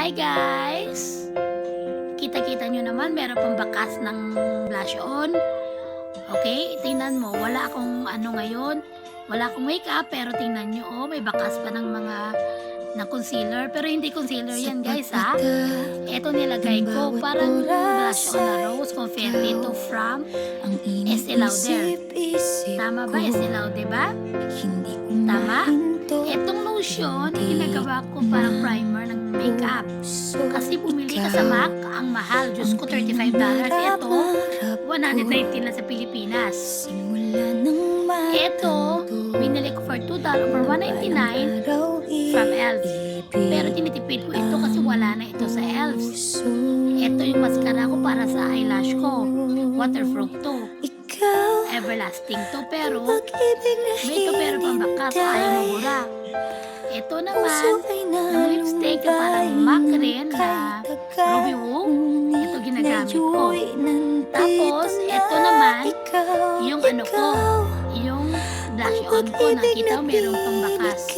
Hi guys! Kita-kita nyo naman, meron pang bakas ng blush on. Okay, tingnan mo, wala akong ngayon. Wala akong makeup, pero tingnan nyo, may bakas pa ng mga concealer. Pero hindi concealer yan guys ha. Ito nilagay ko, parang blush on na rose confetti to from Estee Lauder. Tama ba? Estee Lauder ba? Tama? Etong lotion, ginagawa ko parang primer ng makeup. Kasi bumili ka sa MAC, ang mahal. Diyos ko, $35. Ito, $119 lang sa Pilipinas. Ito, binili ko for $2 for $1.99 from Elf. Pero tinitipid ko ito kasi wala na ito sa Elf. Ito yung mascara ko para sa eyelash ko. Waterproof to. Everlasting to, pero may ito pero pambakas, ayaw mabura. Ito naman, yung lipstick na parang MAC rin na Ruby Woo. Ito ginagamit ko. Tapos, ito naman, yung yung blush on ko, nakita mo merong pambakas.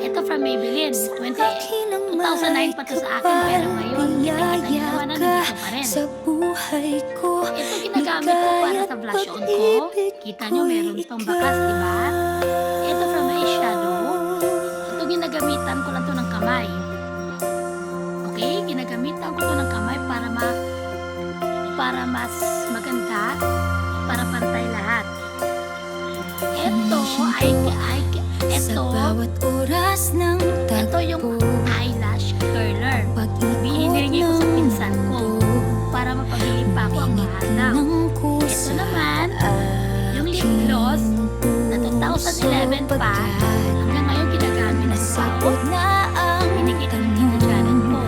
Ito from Maybelline, 2009 pa to sa akin, pero ngayon, kita-kita nyo naman na nandito pa rin. Ito ginagamit ko para sa blush on ko. Kita nyo, meron itong bakas, diba? Ito from eyeshadow. Ito ginagamitan ko lang to ng kamay. Okay? Ginagamitan ko to ng kamay para mas maganda, para pantay lahat. Ito yung eyelash curler. Binihingi ko sa pinsan ko para mapabili pa ako ang mahal daw. Ito naman, yung lip gloss na 2011 pa, hanggang ngayon ginagamit na pa ako. Binigay ko ng Tita Janet ko.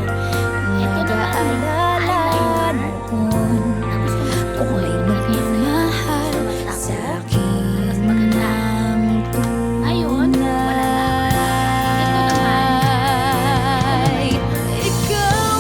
Ito naman, yung eyeliner na gusto ko ilagay sa mata ko. Mas maganda. Ngayon, wala na. Ito naman,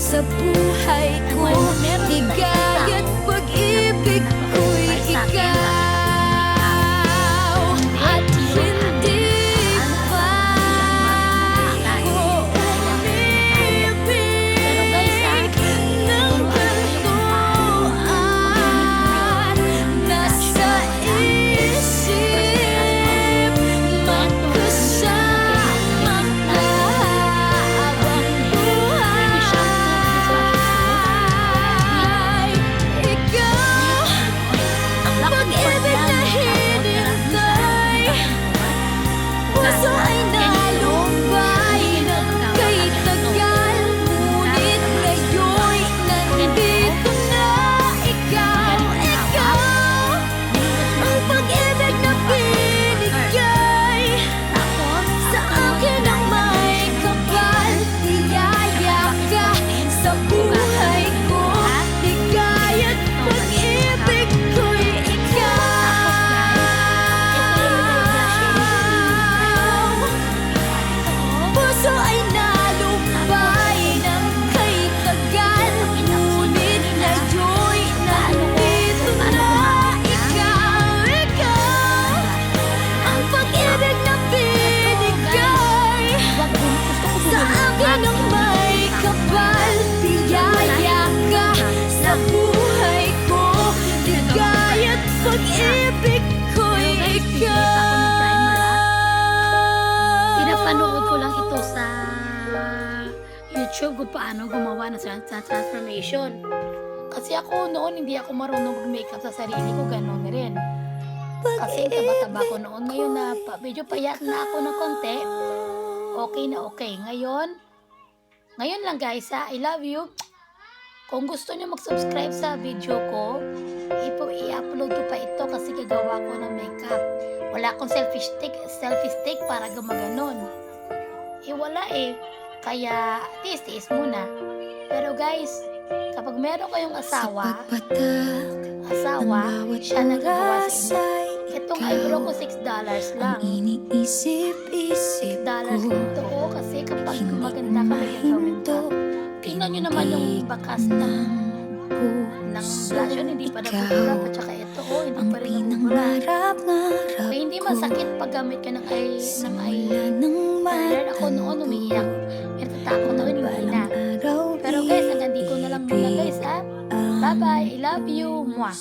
sa buhay ko, ligaya't pag-ibig ko'y ikaw. At hindi pa ako umibig ng gantuan. Nasa isip magkasama ka habang buhay. Puso ay nalumbay ng kay tagal, ngunit ngayon'y nandito na ikaw. Ang pag-ibig na binigay sa akin ang may kapal. Tiyaya ka sa buhay ko, ligaya't pag-ibig ko'y puso ay nalumbay ng kay tagal, ngunit ngayon'y nandito na ikaw. Ang pag-ibig na binigay sa akin ang may kapal. Tiyaya ka sa buhay ko, ligaya't pag-ibig ko'y pinapanood ko lang ito sa YouTube kung paano gumawa ng transformation. Kasi ako noon, hindi ako marunong mag-makeup sa sarili ko, gano'n rin. Kasi taba-taba ko noon. Ngayon na medyo payat na ako ng konti, okay na okay. Ngayon lang guys ha, I love you. Kung gusto nyo mag-subscribe sa video ko, i-upload ko pa ito kasi gagawa ko ng makeup. Wala akong selfie stick para gumaganon. Wala eh. Kaya, tiis-tiis muna. Pero guys, kapag kapag meron kayong asawa, Bawat siya nagagawa oras sa inyo. ay Itong ikaw eyebrow ko $6 lang. ang iniisip-isip $6 ko. lang to kasi kapag Hindi maganda ko ka may gagawin ka. mahinto, Tingnan nyo naman yung bakas ng blush yun, hindi pa nabubura. At saka ito, hindi ang pa rin nabubura. pinangarap-ngarap Kaya hindi ko. masakit pag gamit ka ng Simula eyeliner. ng Ako noon umiiyak. Natatakot ako, hindi na. araw Pero guys, hanggang dito na lang muna guys ha. Bye bye, I love you. Mwah.